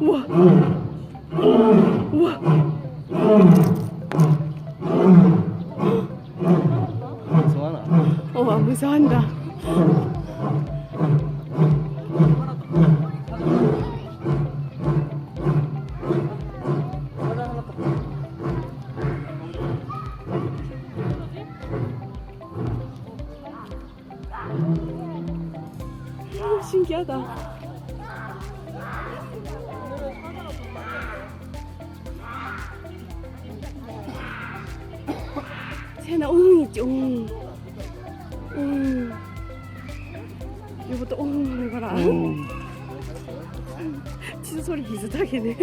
우와. 우와. 무서워하나? 무서워한다. 신기하다. 새나 웅 있지, 웅. 웅. 이것도 웅 해봐라. 치수 소리 비슷하게 네.